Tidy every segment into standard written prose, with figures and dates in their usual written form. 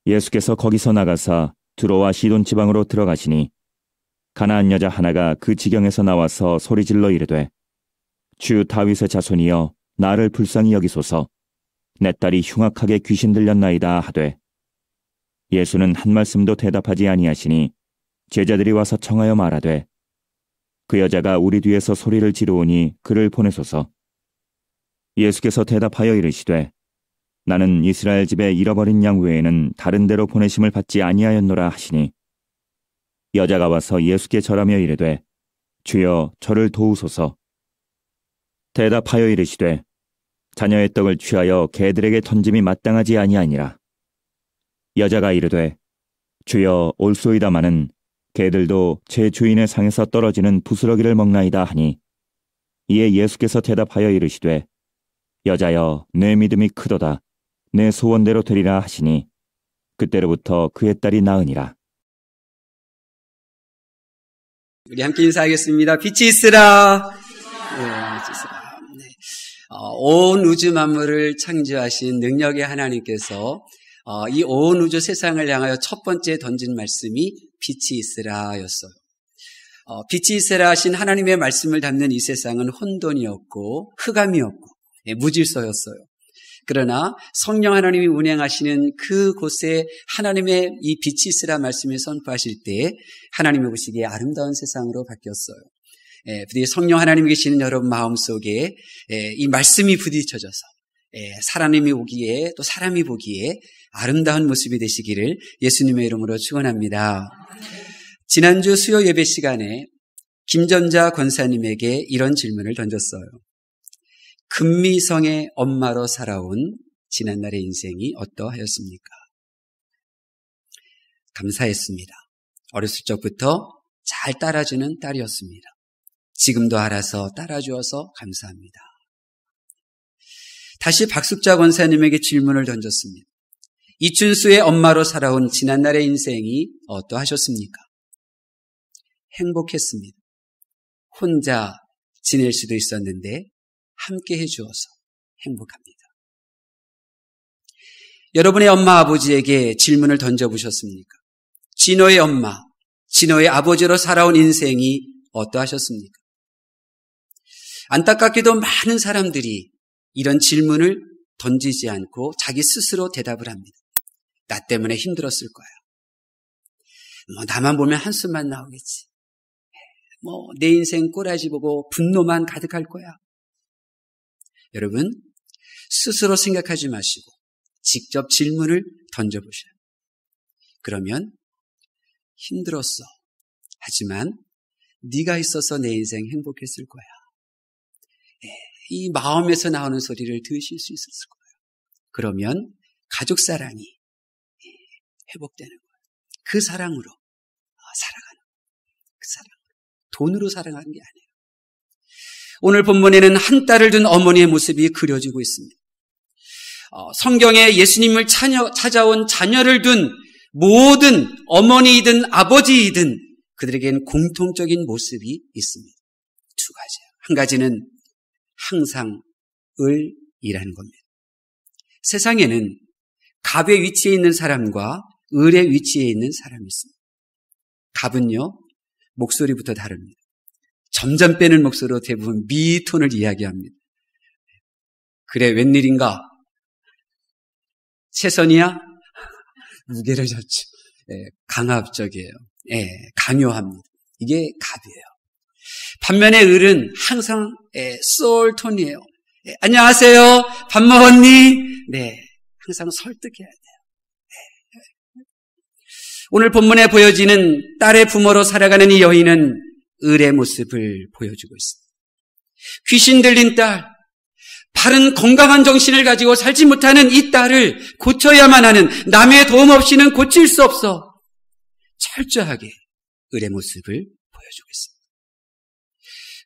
예수께서 거기서 나가사 두로와 시돈 지방으로 들어가시니 가나안 여자 하나가 그 지경에서 나와서 소리질러 이르되 주 다윗의 자손이여 나를 불쌍히 여기소서 내 딸이 흉악하게 귀신 들렸나이다 하되 예수는 한 말씀도 대답하지 아니하시니 제자들이 와서 청하여 말하되 그 여자가 우리 뒤에서 소리를 지르오니 그를 보내소서. 예수께서 대답하여 이르시되 나는 이스라엘 집에 잃어버린 양 외에는 다른 데로 보내심을 받지 아니하였노라 하시니 여자가 와서 예수께 절하며 이르되 주여 저를 도우소서. 대답하여 이르시되 자녀의 떡을 취하여 개들에게 던짐이 마땅하지 아니하니라. 여자가 이르되 주여 올소이다마는 개들도 제 주인의 상에서 떨어지는 부스러기를 먹나이다 하니 이에 예수께서 대답하여 이르시되 여자여 내 믿음이 크도다 내 소원대로 되리라 하시니 그때로부터 그의 딸이 나으니라. 우리 함께 인사하겠습니다. 빛이 있으라. 네, 빛이 있으라. 네. 온 우주 만물을 창조하신 능력의 하나님께서 이 온 우주 세상을 향하여 첫 번째 던진 말씀이 빛이 있으라 였어요. 빛이 있으라 하신 하나님의 말씀을 담는 이 세상은 혼돈이었고 흑암이었고 무질서였어요. 그러나 성령 하나님이 운행하시는 그곳에 하나님의 이 빛이 있으라 말씀을 선포하실 때 하나님이 보시기에 아름다운 세상으로 바뀌었어요. 부디 성령 하나님이 계시는 여러분 마음속에 이 말씀이 부딪혀져서 하나님이 보기에 또 사람이 보기에 아름다운 모습이 되시기를 예수님의 이름으로 축원합니다. 지난주 수요 예배 시간에 김전자 권사님에게 이런 질문을 던졌어요. 금미성의 엄마로 살아온 지난날의 인생이 어떠하였습니까? 감사했습니다. 어렸을 적부터 잘 따라주는 딸이었습니다. 지금도 알아서 따라주어서 감사합니다. 다시 박숙자 권사님에게 질문을 던졌습니다. 이춘수의 엄마로 살아온 지난날의 인생이 어떠하셨습니까? 행복했습니다. 혼자 지낼 수도 있었는데 함께 해주어서 행복합니다. 여러분의 엄마 아버지에게 질문을 던져보셨습니까? 진호의 엄마, 진호의 아버지로 살아온 인생이 어떠하셨습니까? 안타깝게도 많은 사람들이 이런 질문을 던지지 않고 자기 스스로 대답을 합니다. 나 때문에 힘들었을 거야. 나만 보면 한숨만 나오겠지. 내 인생 꼬라지 보고 분노만 가득할 거야. 여러분, 스스로 생각하지 마시고 직접 질문을 던져보셔요. 그러면 힘들었어. 하지만 네가 있어서 내 인생 행복했을 거야. 이 마음에서 나오는 소리를 들으실 수 있었을 거예요. 그러면 가족 사랑이 회복되는 거예요. 그 사랑으로 살아가는 거예요. 그 사랑으로. 돈으로 살아가는 게 아니에요. 오늘 본문에는 한 딸을 둔 어머니의 모습이 그려지고 있습니다. 성경에 예수님을 찾아온 자녀를 둔 모든 어머니이든 아버지이든 그들에게는 공통적인 모습이 있습니다. 두 가지예요. 한 가지는 항상 을이라는 겁니다. 세상에는 갑의 위치에 있는 사람과 을의 위치에 있는 사람이 있습니다. 갑은요, 목소리부터 다릅니다. 점점 빼는 목소리로 대부분 미톤을 이야기합니다. 그래, 웬일인가? 최선이야? 무게를 졌죠. 강압적이에요. 강요합니다. 이게 갑이에요. 반면에 을은 항상 소울톤이에요. 안녕하세요. 밥 먹었니? 네, 항상 설득해야 돼요. 오늘 본문에 보여지는 딸의 부모로 살아가는 이 여인은 을의 모습을 보여주고 있습니다. 귀신 들린 딸, 바른 건강한 정신을 가지고 살지 못하는 이 딸을 고쳐야만 하는, 남의 도움 없이는 고칠 수 없어. 철저하게 을의 모습을 보여주고 있습니다.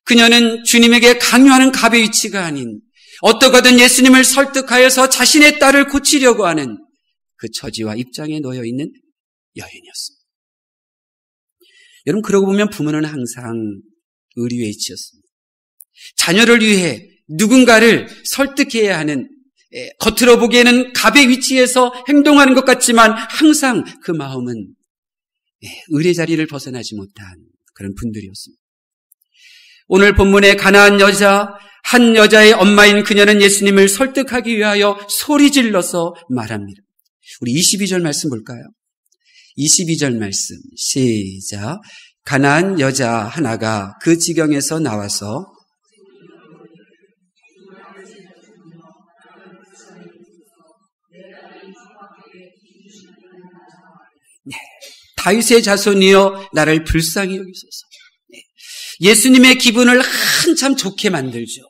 그녀는 주님에게 강요하는 갑의 위치가 아닌 어떻게든 예수님을 설득하여서 자신의 딸을 고치려고 하는 그 처지와 입장에 놓여 있는 여인이었습니다. 여러분, 그러고 보면 부모는 항상 을의 위치였습니다. 자녀를 위해 누군가를 설득해야 하는 겉으로 보기에는 갑의 위치에서 행동하는 것 같지만 항상 그 마음은 을의 자리를 벗어나지 못한 그런 분들이었습니다. 오늘 본문의 가나안 여자, 한 여자의 엄마인 그녀는 예수님을 설득하기 위하여 소리 질러서 말합니다. 우리 22절 말씀 볼까요? 22절 말씀 시작. 가나안 여자 하나가 그 지경에서 나와서 다윗의 자손이여 나를 불쌍히 여기소서. 예수님의 기분을 한참 좋게 만들죠.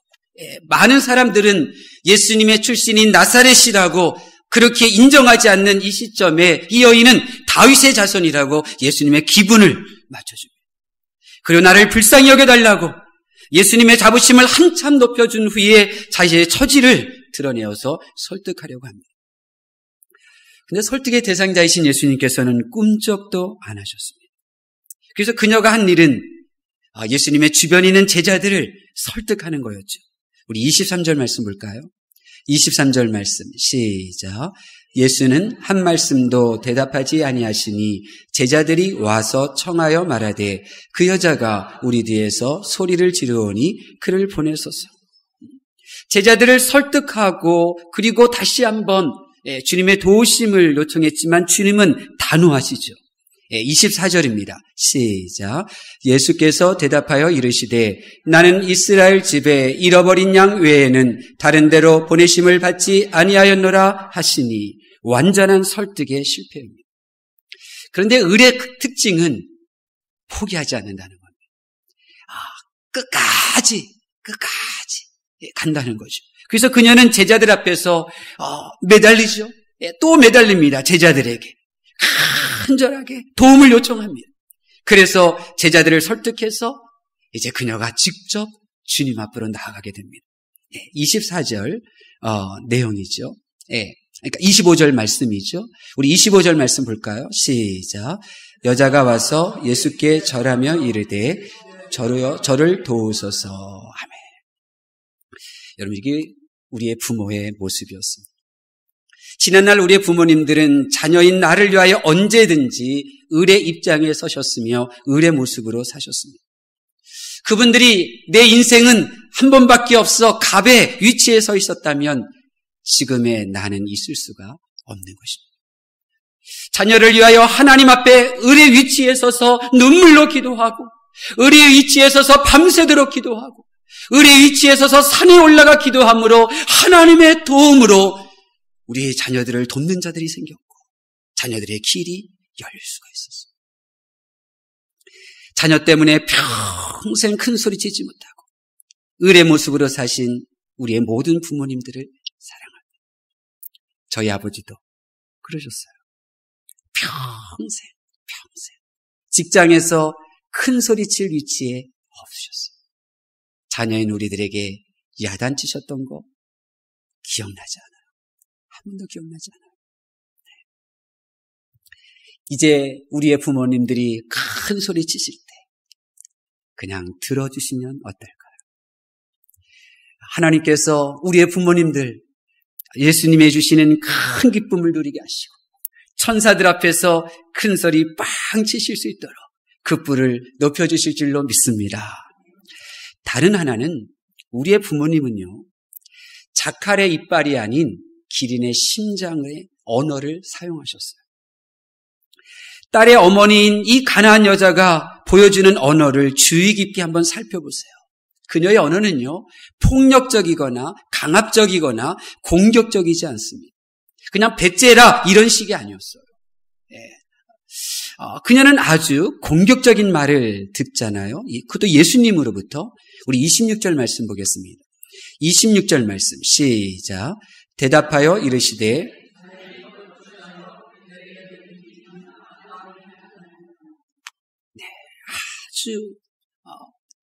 많은 사람들은 예수님의 출신인 나사렛이라고 그렇게 인정하지 않는 이 시점에 이 여인은 다윗의 자손이라고 예수님의 기분을 맞춰줍니다. 그리고 나를 불쌍히 여겨달라고 예수님의 자부심을 한참 높여준 후에 자신의 처지를 드러내어서 설득하려고 합니다. 근데 설득의 대상자이신 예수님께서는 꿈쩍도 안 하셨습니다. 그래서 그녀가 한 일은 예수님의 주변에 있는 제자들을 설득하는 거였죠. 우리 23절 말씀 볼까요? 23절 말씀 시작. 예수는 한 말씀도 대답하지 아니하시니 제자들이 와서 청하여 말하되 그 여자가 우리 뒤에서 소리를 지르오니 그를 보내소서. 제자들을 설득하고 그리고 다시 한번 주님의 도우심을 요청했지만 주님은 단호하시죠. 24절입니다. 시작. 예수께서 대답하여 이르시되 나는 이스라엘 집에 잃어버린 양 외에는 다른 데로 보내심을 받지 아니하였노라 하시니 완전한 설득의 실패입니다. 그런데 을의 특징은 포기하지 않는다는 겁니다. 끝까지 간다는 거죠. 그래서 그녀는 제자들 앞에서 매달리죠. 또 매달립니다. 제자들에게. 간절하게 도움을 요청합니다. 그래서 제자들을 설득해서 이제 그녀가 직접 주님 앞으로 나아가게 됩니다. 24절 내용이죠. 그러니까 25절 말씀이죠. 우리 25절 말씀 볼까요? 시작. 여자가 와서 예수께 절하며 이르되 저를 도우소서. 아멘. 여러분, 이게 우리의 부모의 모습이었습니다. 지난날 우리의 부모님들은 자녀인 나를 위하여 언제든지 을의 입장에 서셨으며 을의 모습으로 사셨습니다. 그분들이 내 인생은 한 번밖에 없어 갑의 위치에 서 있었다면 지금의 나는 있을 수가 없는 것입니다. 자녀를 위하여 하나님 앞에 을의 위치에 서서 눈물로 기도하고 을의 위치에 서서 밤새도록 기도하고 을의 위치에 서서 산에 올라가 기도함으로 하나님의 도움으로 우리의 자녀들을 돕는 자들이 생겼고 자녀들의 길이 열릴 수가 있었어요. 자녀 때문에 평생 큰 소리 치지 못하고 을의 모습으로 사신 우리의 모든 부모님들을 사랑합니다. 저희 아버지도 그러셨어요. 평생 직장에서 큰 소리 칠 위치에 없으셨어요. 자녀인 우리들에게 야단치셨던 거 기억나지 않아요. 한 번도 기억나지 않아요. 이제 우리의 부모님들이 큰 소리 치실 때 그냥 들어주시면 어떨까요? 하나님께서 우리의 부모님들 예수님이 주시는 큰 기쁨을 누리게 하시고 천사들 앞에서 큰 소리 빵 치실 수 있도록 그 뿔을 높여주실 줄로 믿습니다. 다른 하나는 우리의 부모님은요, 자칼의 이빨이 아닌 기린의 심장의 언어를 사용하셨어요. 딸의 어머니인 이 가나안 여자가 보여주는 언어를 주의 깊게 한번 살펴보세요. 그녀의 언어는요, 폭력적이거나 강압적이거나 공격적이지 않습니다. 그냥 배째라 이런 식이 아니었어요. 그녀는 아주 공격적인 말을 듣잖아요. 그것도 예수님으로부터. 우리 26절 말씀 보겠습니다. 26절 말씀 시작. 대답하여 이르시되 아주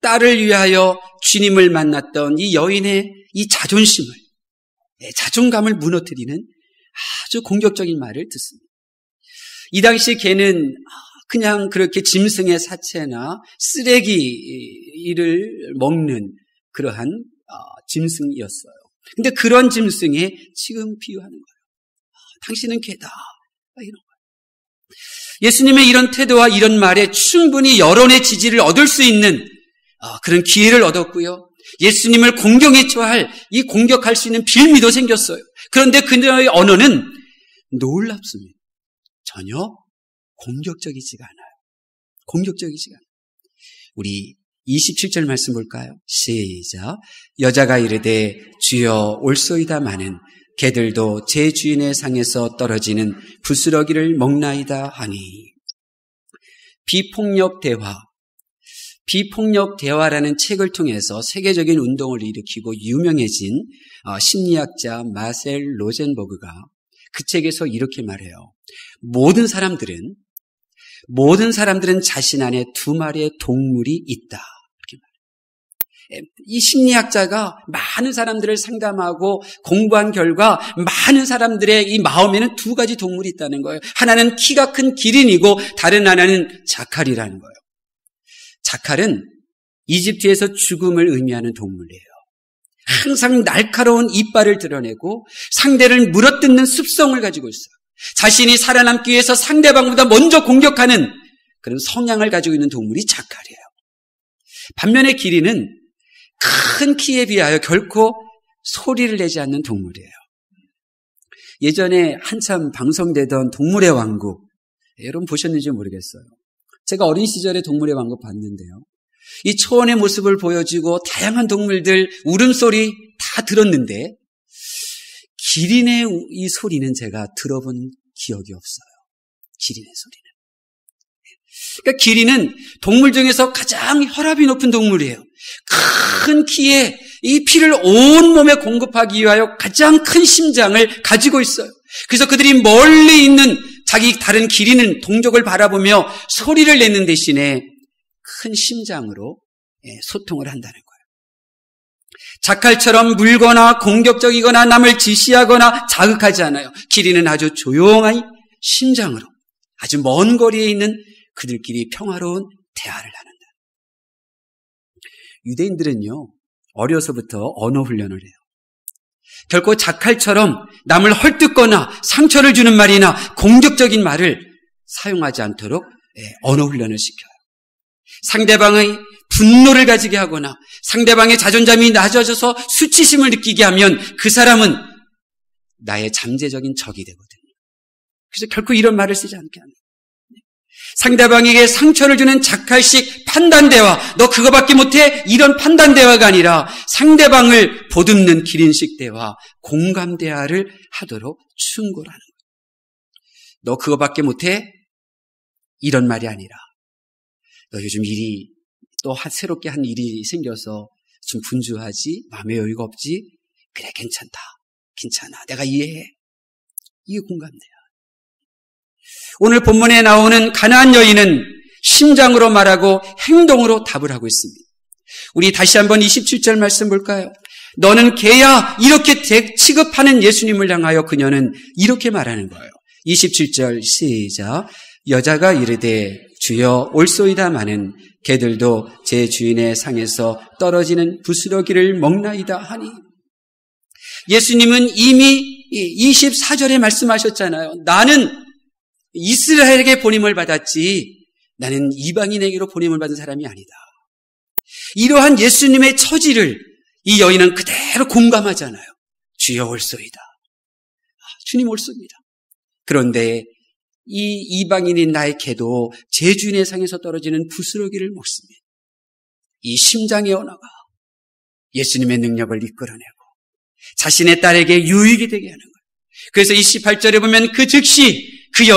딸을 위하여 주님을 만났던 이 여인의 이 자존심을, 자존감을 무너뜨리는 아주 공격적인 말을 듣습니다. 이 당시 걔는 그냥 그렇게 짐승의 사체나 쓰레기를 먹는 그러한 짐승이었어요. 근데 그런 짐승에 지금 비유하는 거예요. 당신은 개다. 이런 거예요. 예수님의 이런 태도와 이런 말에 충분히 여론의 지지를 얻을 수 있는 그런 기회를 얻었고요. 예수님을 공경해줘야 할, 이 공격할 수 있는 빌미도 생겼어요. 그런데 그녀의 언어는 놀랍습니다. 전혀 공격적이지가 않아요. 공격적이지가 않아요. 우리 27절 말씀 볼까요? 시작. 여자가 이르되 주여 올소이다마는 개들도 제 주인의 상에서 떨어지는 부스러기를 먹나이다 하니. 비폭력 대화라는 책을 통해서 세계적인 운동을 일으키고 유명해진 심리학자 마셀 로젠버그가 그 책에서 이렇게 말해요. 모든 사람들은 자신 안에 두 마리의 동물이 있다. 이렇게 말해요. 이 심리학자가 많은 사람들을 상담하고 공부한 결과 많은 사람들의 이 마음에는 두 가지 동물이 있다는 거예요. 하나는 키가 큰 기린이고 다른 하나는 자칼이라는 거예요. 자칼은 이집트에서 죽음을 의미하는 동물이에요. 항상 날카로운 이빨을 드러내고 상대를 물어뜯는 습성을 가지고 있어요. 자신이 살아남기 위해서 상대방보다 먼저 공격하는 그런 성향을 가지고 있는 동물이 자칼이에요. 반면에 기린은 큰 키에 비하여 결코 소리를 내지 않는 동물이에요. 예전에 한참 방송되던 동물의 왕국, 여러분 보셨는지 모르겠어요. 제가 어린 시절에 동물의 왕국 봤는데요. 이 초원의 모습을 보여주고 다양한 동물들 울음소리 다 들었는데 기린의 이 소리는 제가 들어본 기억이 없어요. 기린의 소리는. 그러니까 기린은 동물 중에서 가장 혈압이 높은 동물이에요. 큰 키에 이 피를 온 몸에 공급하기 위하여 가장 큰 심장을 가지고 있어요. 그래서 그들이 멀리 있는 자기 다른 기린은 동족을 바라보며 소리를 내는 대신에 큰 심장으로 소통을 한다는 거예요. 자칼처럼 물거나 공격적이거나 남을 지시하거나 자극하지 않아요. 기린은 아주 조용한 심장으로 아주 먼 거리에 있는 그들끼리 평화로운 대화를 나눈다. 유대인들은요, 어려서부터 언어 훈련을 해요. 결코 자칼처럼 남을 헐뜯거나 상처를 주는 말이나 공격적인 말을 사용하지 않도록 언어 훈련을 시켜요. 상대방의 분노를 가지게 하거나 상대방의 자존감이 낮아져서 수치심을 느끼게 하면 그 사람은 나의 잠재적인 적이 되거든요. 그래서 결코 이런 말을 쓰지 않게 합니다. 상대방에게 상처를 주는 자칼식 판단대화, 너 그거밖에 못해? 이런 판단대화가 아니라 상대방을 보듬는 기린식 대화, 공감대화를 하도록 충고를 하는 거예요. 너 그거밖에 못해? 이런 말이 아니라 너 요즘 일이 또 새롭게 한 일이 생겨서 좀 분주하지? 마음에 여유가 없지? 그래, 괜찮아. 내가 이해해. 이게 공감대야. 오늘 본문에 나오는 가나안 여인은 심장으로 말하고 행동으로 답을 하고 있습니다. 우리 다시 한번 27절 말씀 볼까요? 너는 개야, 이렇게 취급하는 예수님을 향하여 그녀는 이렇게 말하는 거예요. 27절 시작. 여자가 이르되 주여 올소이다마는 개들도 제 주인의 상에서 떨어지는 부스러기를 먹나이다 하니. 예수님은 이미 24절에 말씀하셨잖아요. 나는 이스라엘에게 보냄을 받았지 나는 이방인에게로 보냄을 받은 사람이 아니다. 이러한 예수님의 처지를 이 여인은 그대로 공감하잖아요. 주여 올소이다. 주님 올소입니다. 그런데 이 이방인인 나의 개도 제 주인의 상에서 떨어지는 부스러기를 먹습니다. 이 심장의 언어가 예수님의 능력을 이끌어내고 자신의 딸에게 유익이 되게 하는 거예요. 그래서 28절에 보면 그 즉시 그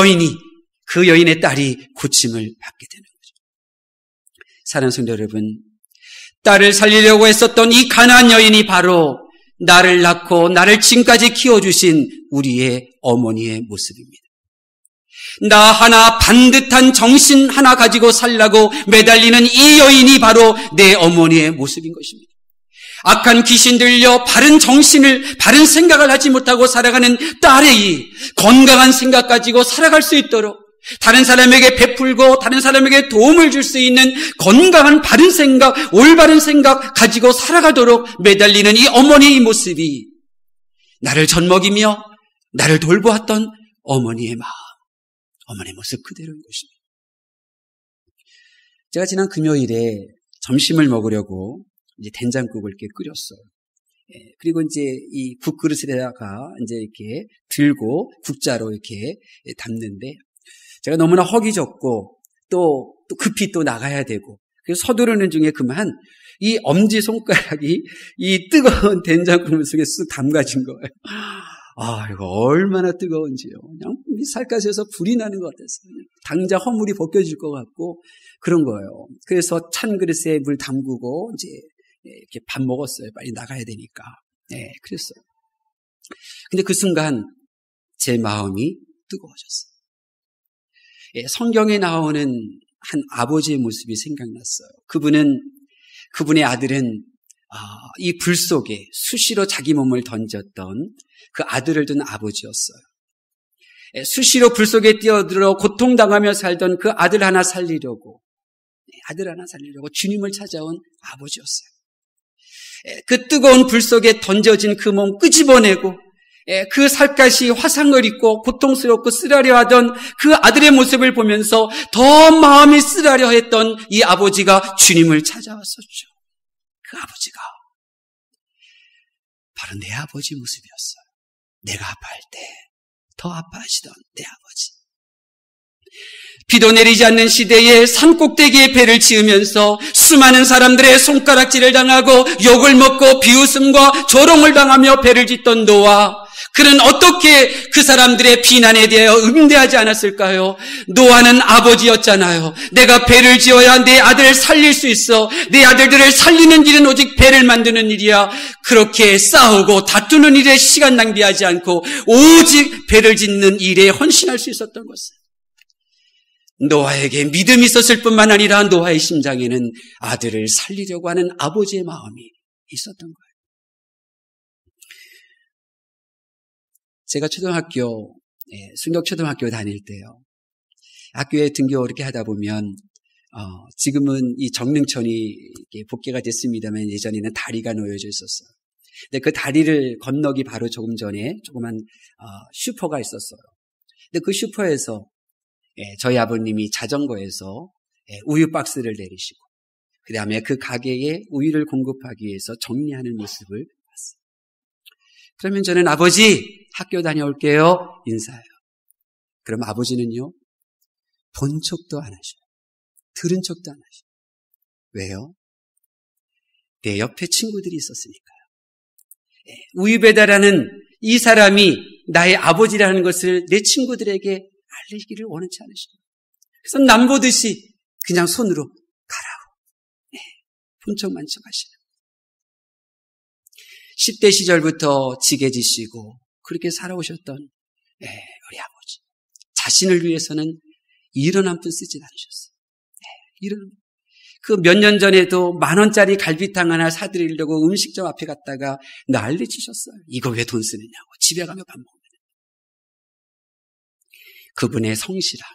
여인의 딸이 고침을 받게 되는 거죠. 사랑하는 성도 여러분, 딸을 살리려고 했었던 이 가나안 여인이 바로 나를 낳고 나를 지금까지 키워주신 우리의 어머니의 모습입니다. 나 하나 반듯한 정신 하나 가지고 살라고 매달리는 이 여인이 바로 내 어머니의 모습인 것입니다. 악한 귀신 들려 바른 생각을 하지 못하고 살아가는 딸의 이 건강한 생각 가지고 살아갈 수 있도록 다른 사람에게 베풀고 다른 사람에게 도움을 줄 수 있는 건강한 바른 생각, 올바른 생각 가지고 살아가도록 매달리는 이 어머니의 모습이 나를 젖먹이며 나를 돌보았던 어머니의 마음, 어머니의 모습 그대로인 것입니다. 제가 지난 금요일에 점심을 먹으려고 이제 된장국을 이렇게 끓였어요. 그리고 이제 이 국그릇에다가 이제 이렇게 들고 국자로 이렇게 담는데, 제가 너무나 허기졌고 또 급히 또 나가야 되고, 그래서 서두르는 중에 그만 이 엄지손가락이 이 뜨거운 된장국물 속에 쑥 담가진 거예요. 아, 이거 얼마나 뜨거운지요. 그냥 살갗에서 불이 나는 것 같았어요. 당장 허물이 벗겨질 것 같고 그런 거예요. 그래서 찬 그릇에 물 담그고 이제 이렇게 밥 먹었어요. 빨리 나가야 되니까. 네, 그랬어요. 근데 그 순간 제 마음이 뜨거워졌어요. 성경에 나오는 한 아버지의 모습이 생각났어요. 그분의 아들은 이 불 속에 수시로 자기 몸을 던졌던 그 아들을 둔 아버지였어요. 수시로 불 속에 뛰어들어 고통당하며 살던 그 아들 하나 살리려고 주님을 찾아온 아버지였어요. 그 뜨거운 불 속에 던져진 그 몸 끄집어내고 그 살갗이 화상을 입고 고통스럽고 쓰라려 하던 그 아들의 모습을 보면서 더 마음이 쓰라려 했던 이 아버지가 주님을 찾아왔었죠. 그 아버지가 바로 내 아버지 모습이었어요. 내가 아파할 때 더 아파하시던 내 아버지. 비도 내리지 않는 시대에 산꼭대기에 배를 지으면서 수많은 사람들의 손가락질을 당하고 욕을 먹고 비웃음과 조롱을 당하며 배를 짓던 노아. 그는 어떻게 그 사람들의 비난에 대하여 응대하지 않았을까요? 노아는 아버지였잖아요. 내가 배를 지어야 내 아들을 살릴 수 있어. 내 아들들을 살리는 일은 오직 배를 만드는 일이야. 그렇게 싸우고 다투는 일에 시간 낭비하지 않고 오직 배를 짓는 일에 헌신할 수 있었던 것은, 노아에게 믿음이 있었을 뿐만 아니라 노아의 심장에는 아들을 살리려고 하는 아버지의 마음이 있었던 거예요. 제가 순격초등학교 다닐 때요, 학교에 등교 이렇게 하다 보면 지금은 이 정릉천이 이렇게 복개가 됐습니다만 예전에는 다리가 놓여져 있었어요. 근데 그 다리를 건너기 바로 조금 전에 조그만 슈퍼가 있었어요. 근데 그 슈퍼에서 저희 아버님이 자전거에서 우유 박스를 내리시고 그 다음에 그 가게에 우유를 공급하기 위해서 정리하는 모습을 봤어요. 그러면 저는 아버지 학교 다녀올게요 인사해요. 그럼 아버지는요, 본 척도 안 하셔요. 들은 척도 안 하셔요. 왜요? 내 옆에 친구들이 있었으니까요. 우유 배달하는 이 사람이 나의 아버지라는 것을 내 친구들에게 알리기를 원하지 않으십니다. 그래서 남보듯이 그냥 손으로 가라고 본척만 척하시는. 10대 시절부터 지게지시고 그렇게 살아오셨던 우리 아버지, 자신을 위해서는 이런 한 푼 쓰지 않으셨어요. 이런 그 몇 년 전에도 10,000원짜리 갈비탕 하나 사드리려고 음식점 앞에 갔다가 난리치셨어요. 이거 왜 돈 쓰느냐고. 집에 가면 밥 먹으면. 그분의 성실함,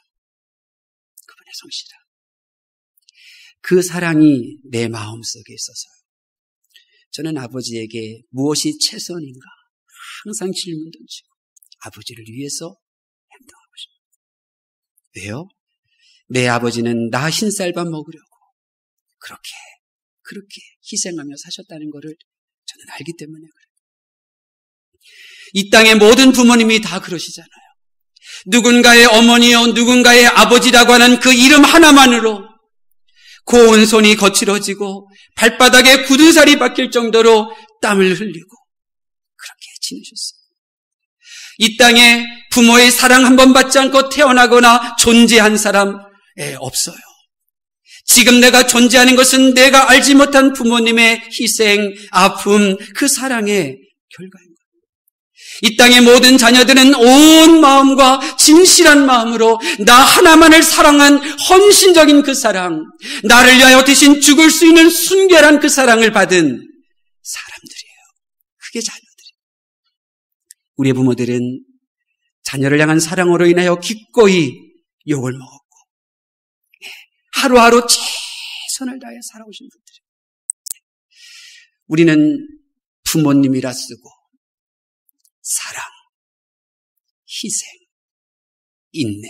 그 사랑이 내 마음속에 있어서요. 저는 아버지에게 무엇이 최선인가 항상 질문 던지고 아버지를 위해서 행동하고 싶어요. 왜요? 내 아버지는 나 흰쌀밥 먹으려고 그렇게 희생하며 사셨다는 것을 저는 알기 때문에 그래요. 이 땅의 모든 부모님이 다 그러시잖아요. 누군가의 어머니요, 누군가의 아버지라고 하는 그 이름 하나만으로 고운 손이 거칠어지고 발바닥에 굳은 살이 박힐 정도로 땀을 흘리고 그렇게 지내셨어요. 이 땅에 부모의 사랑 한 번 받지 않고 태어나거나 존재한 사람 없어요. 지금 내가 존재하는 것은 내가 알지 못한 부모님의 희생, 아픔, 그 사랑의 결과인 거예요. 이 땅의 모든 자녀들은 온 마음과 진실한 마음으로 나 하나만을 사랑한 헌신적인 그 사랑, 나를 위하여 대신 죽을 수 있는 순결한 그 사랑을 받은 사람들이에요. 그게 자녀들이에요. 우리의 부모들은 자녀를 향한 사랑으로 인하여 기꺼이 욕을 먹었고 하루하루 최선을 다해 살아오신 분들이에요. 우리는 부모님이라 쓰고 사랑, 희생, 인내.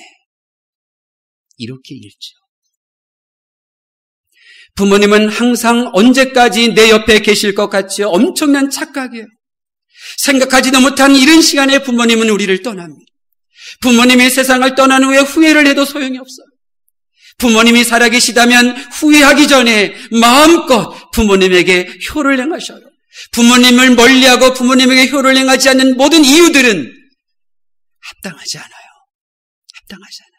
이렇게 읽죠. 부모님은 항상 언제까지 내 옆에 계실 것 같죠? 엄청난 착각이에요. 생각하지도 못한 이른 시간에 부모님은 우리를 떠납니다. 부모님이 세상을 떠난 후에 후회를 해도 소용이 없어요. 부모님이 살아계시다면 후회하기 전에 마음껏 부모님에게 효를 행하셔요. 부모님을 멀리하고 부모님에게 효를 행하지 않는 모든 이유들은 합당하지 않아요. 합당하지 않아요.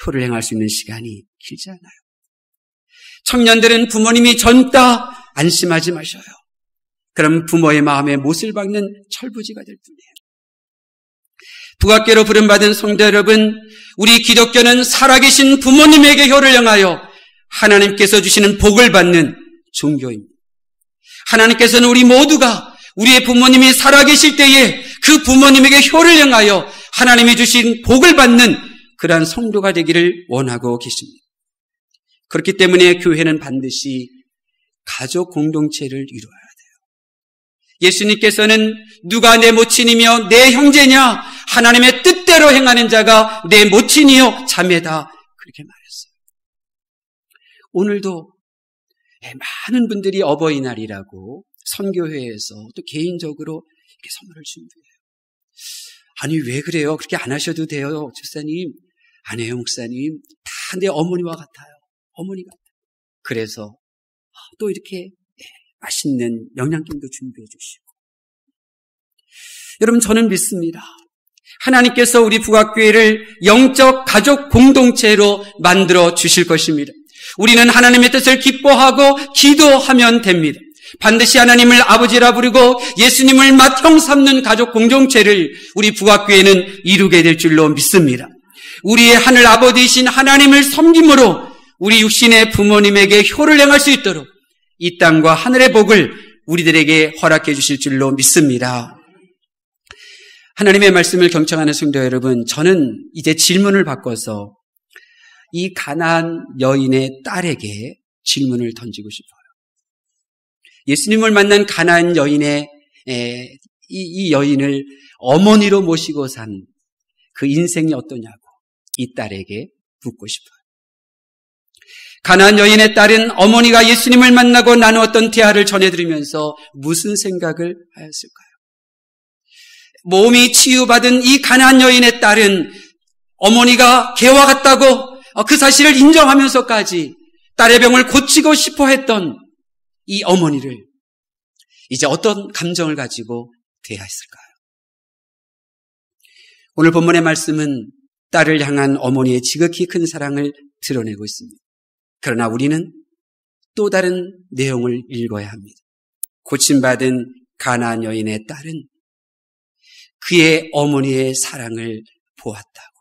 효를 행할 수 있는 시간이 길지 않아요. 청년들은 부모님이 젊다 안심하지 마셔요. 그럼 부모의 마음에 못을 박는 철부지가 될 뿐이에요. 부각계로 부름받은 성도 여러분, 우리 기독교는 살아계신 부모님에게 효를 행하여 하나님께서 주시는 복을 받는 종교입니다. 하나님께서는 우리 모두가 우리의 부모님이 살아계실 때에 그 부모님에게 효를 행하여 하나님이 주신 복을 받는 그러한 성도가 되기를 원하고 계십니다. 그렇기 때문에 교회는 반드시 가족 공동체를 이루어야 돼요. 예수님께서는 누가 내 모친이며 내 형제냐? 하나님의 뜻대로 행하는 자가 내 모친이요 자매다. 그렇게 말했어요. 오늘도 많은 분들이 어버이날이라고 선교회에서 또 개인적으로 이렇게 선물을 준비해요. 아니 왜 그래요? 그렇게 안 하셔도 돼요. 집사님, 안 해요 목사님. 다 내 어머니와 같아요. 어머니 같아요. 그래서 또 이렇게 맛있는 영양kim도 준비해 주시고. 여러분 저는 믿습니다. 하나님께서 우리 부각교회를 영적 가족 공동체로 만들어 주실 것입니다. 우리는 하나님의 뜻을 기뻐하고 기도하면 됩니다. 반드시 하나님을 아버지라 부르고 예수님을 맏형 삼는 가족 공동체를 우리 부각교회는 이루게 될 줄로 믿습니다. 우리의 하늘 아버지이신 하나님을 섬김으로 우리 육신의 부모님에게 효를 행할 수 있도록 이 땅과 하늘의 복을 우리들에게 허락해 주실 줄로 믿습니다. 하나님의 말씀을 경청하는 성도 여러분, 저는 이제 질문을 바꿔서 이 가나안 여인의 딸에게 질문을 던지고 싶어요. 예수님을 만난 가나안 여인의 이 여인을 어머니로 모시고 산 그 인생이 어떠냐고 이 딸에게 묻고 싶어요. 가나안 여인의 딸은 어머니가 예수님을 만나고 나누었던 대화를 전해들으면서 무슨 생각을 하였을까요? 몸이 치유받은 이 가나안 여인의 딸은 어머니가 개와 같다고 그 사실을 인정하면서까지 딸의 병을 고치고 싶어 했던 이 어머니를 이제 어떤 감정을 가지고 대했을까요? 오늘 본문의 말씀은 딸을 향한 어머니의 지극히 큰 사랑을 드러내고 있습니다. 그러나 우리는 또 다른 내용을 읽어야 합니다. 고침받은 가나안 여인의 딸은 그의 어머니의 사랑을 보았다고.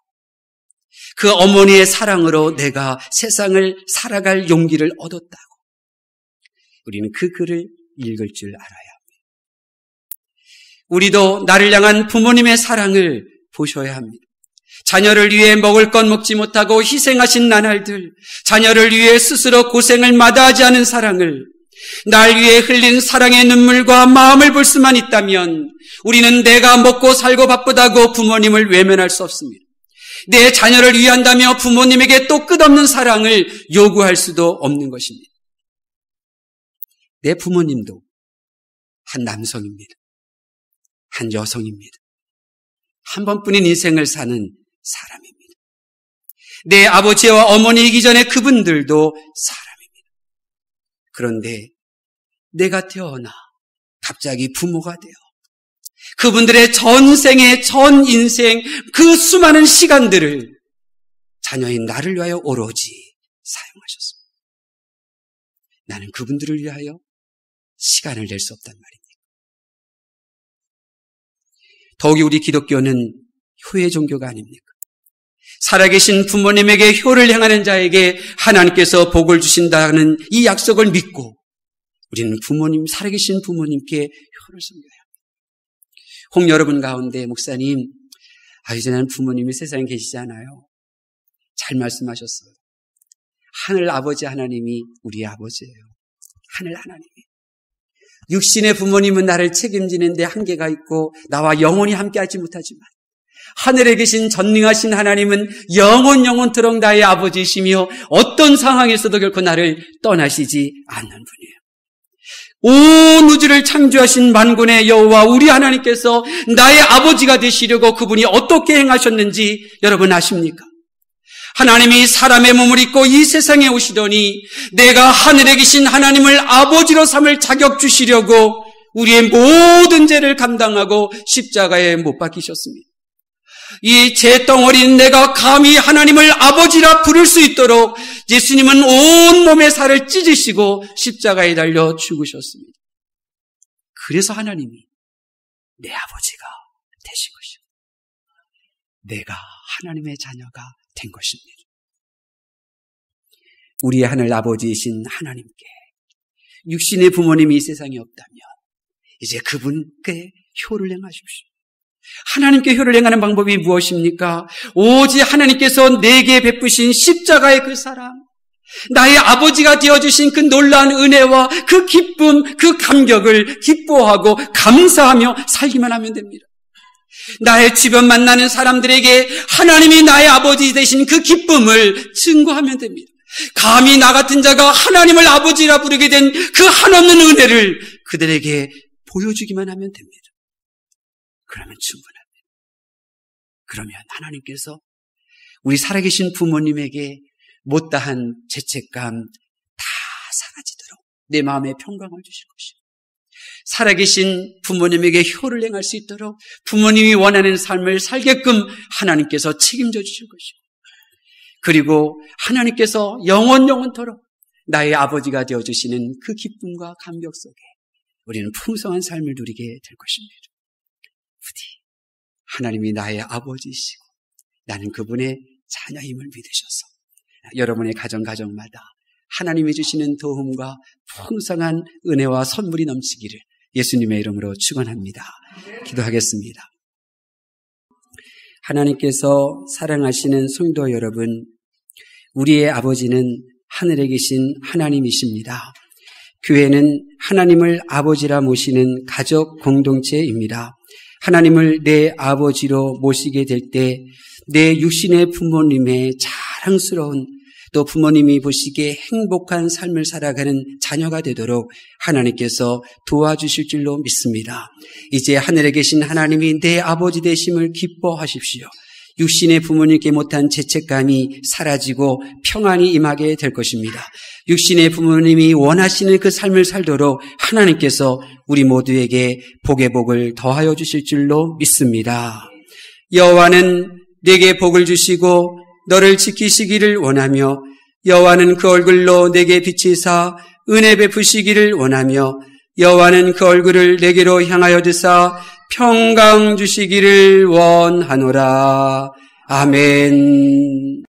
그 어머니의 사랑으로 내가 세상을 살아갈 용기를 얻었다고. 우리는 그 글을 읽을 줄 알아야 합니다. 우리도 나를 향한 부모님의 사랑을 보셔야 합니다. 자녀를 위해 먹을 것 먹지 못하고 희생하신 나날들, 자녀를 위해 스스로 고생을 마다하지 않은 사랑을, 날 위해 흘린 사랑의 눈물과 마음을 볼 수만 있다면 우리는 내가 먹고 살고 바쁘다고 부모님을 외면할 수 없습니다. 내 자녀를 위한다며 부모님에게 또 끝없는 사랑을 요구할 수도 없는 것입니다. 내 부모님도 한 남성입니다. 한 여성입니다. 한 번뿐인 인생을 사는 사람입니다. 내 아버지와 어머니이기 전에 그분들도 사람입니다. 그런데 내가 태어나 갑자기 부모가 되어 그분들의 전생의 전 인생 그 수많은 시간들을 자녀인 나를 위하여 오로지 사용하셨습니다. 나는 그분들을 위하여 시간을 낼 수 없단 말입니다. 더욱이 우리 기독교는 효의 종교가 아닙니까? 살아계신 부모님에게 효를 행하는 자에게 하나님께서 복을 주신다는 이 약속을 믿고 우리는 살아계신 부모님께 효를 섬겨야 합니다. 혹 여러분 가운데 목사님, 이제 나는 부모님이 세상에 계시지 않아요. 잘 말씀하셨어요. 하늘 아버지 하나님이 우리의 아버지예요. 하늘 하나님이. 육신의 부모님은 나를 책임지는데 한계가 있고 나와 영원히 함께하지 못하지만 하늘에 계신 전능하신 하나님은 영원토록 나의 아버지이시며 어떤 상황에서도 결코 나를 떠나시지 않는 분이에요. 온 우주를 창조하신 만군의 여호와 우리 하나님께서 나의 아버지가 되시려고 그분이 어떻게 행하셨는지 여러분 아십니까? 하나님이 사람의 몸을 입고 이 세상에 오시더니 내가 하늘에 계신 하나님을 아버지로 삼을 자격 주시려고 우리의 모든 죄를 감당하고 십자가에 못 박히셨습니다. 이 죄덩어리인 내가 감히 하나님을 아버지라 부를 수 있도록 예수님은 온 몸의 살을 찢으시고 십자가에 달려 죽으셨습니다. 그래서 하나님이 내 아버지가 되신 것이고 내가 하나님의 자녀가 된 것입니다. 우리의 하늘 아버지이신 하나님께 육신의 부모님이 이 세상에 없다면 이제 그분께 효를 행하십시오. 하나님께 효를 행하는 방법이 무엇입니까? 오직 하나님께서 내게 베푸신 십자가의 그 사랑, 나의 아버지가 되어주신 그 놀라운 은혜와 그 기쁨, 그 감격을 기뻐하고 감사하며 살기만 하면 됩니다. 나의 주변 만나는 사람들에게 하나님이 나의 아버지 되신 그 기쁨을 증거하면 됩니다. 감히 나 같은 자가 하나님을 아버지라 부르게 된 그 한없는 은혜를 그들에게 보여주기만 하면 됩니다. 그러면 충분합니다. 그러면 하나님께서 우리 살아계신 부모님에게 못다한 죄책감 다 사라지도록 내 마음에 평강을 주실 것입니다. 살아계신 부모님에게 효를 행할 수 있도록 부모님이 원하는 삶을 살게끔 하나님께서 책임져 주실 것이고 그리고 하나님께서 영원토록 나의 아버지가 되어주시는 그 기쁨과 감격 속에 우리는 풍성한 삶을 누리게 될 것입니다. 부디 하나님이 나의 아버지이시고 나는 그분의 자녀임을 믿으셔서 여러분의 가정마다 하나님이 주시는 도움과 풍성한 은혜와 선물이 넘치기를 예수님의 이름으로 축원합니다. 기도하겠습니다. 하나님께서 사랑하시는 성도 여러분, 우리의 아버지는 하늘에 계신 하나님이십니다. 교회는 하나님을 아버지라 모시는 가족 공동체입니다. 하나님을 내 아버지로 모시게 될 때 내 육신의 부모님의 자랑스러운 또 부모님이 보시기에 행복한 삶을 살아가는 자녀가 되도록 하나님께서 도와주실 줄로 믿습니다. 이제 하늘에 계신 하나님이 내 아버지 되심을 기뻐하십시오. 육신의 부모님께 못한 죄책감이 사라지고 평안이 임하게 될 것입니다. 육신의 부모님이 원하시는 그 삶을 살도록 하나님께서 우리 모두에게 복의 복을 더하여 주실 줄로 믿습니다. 여호와는 내게 복을 주시고 너를 지키시기를 원하며 여호와는 그 얼굴로 내게 비치사 은혜 베푸시기를 원하며 여호와는 그 얼굴을 내게로 향하여 드사 평강 주시기를 원하노라. 아멘.